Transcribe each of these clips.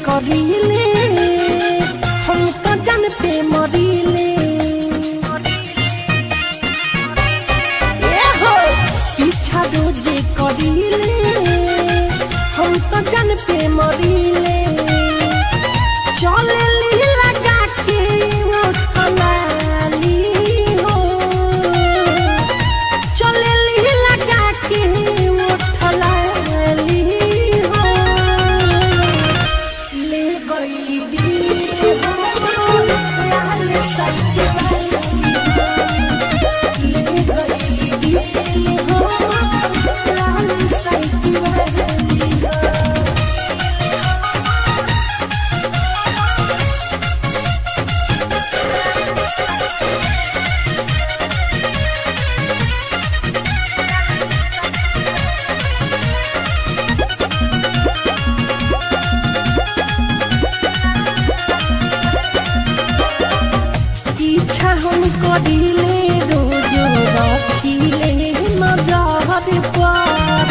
करीले हम तो जान पे मरीले पीछा रोजे करीले हम तो जान पे मरीले चले लगा के उठलाली हो चले लगा के उठलाली हो ले गई दी हो लाल सत्य ले गई दी हो लाल सत्य हम करीले रोज रखीले नजर पर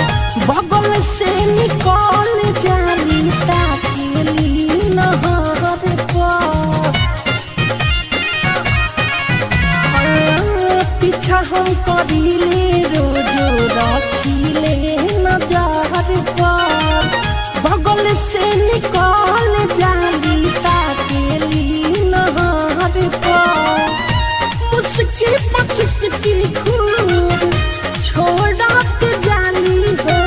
बगल से निकल जाली ताकेली नहर पर पीछा हम करीले रोज रखीले नजर पर बगल से निकल जाली ताकेली नहर पर उसकी पचस की खूब छोड़त जाली हो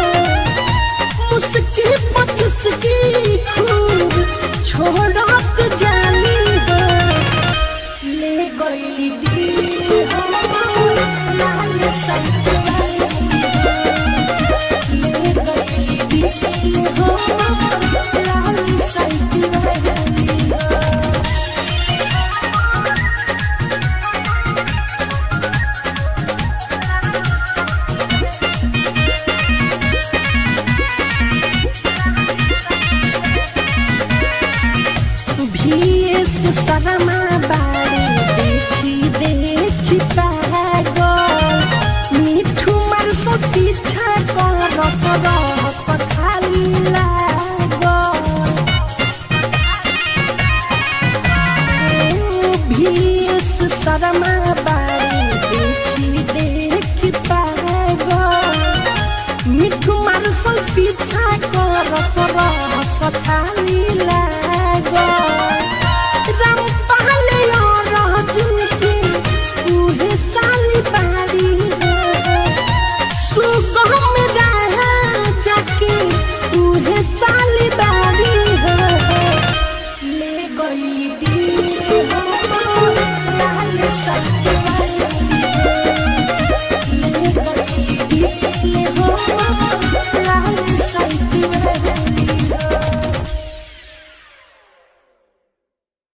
उसकी पचस की खूब छोड़त जाली हो ले गई दी हो लाल सत्य ले गई दी हो लाल सत्य शर्मा बारी देखी देखी पागल मिठू मार सो पीछा कर रस खाली लागल भीस शर्मा बारी देखी देखी पागल मिठू मार सो पीछा कर रस खाली लागल राम पहले और अर्जुन की उहे साली बारी सुगम रहा जाके उहे साली बारी ले गई दी हो लाल सत्य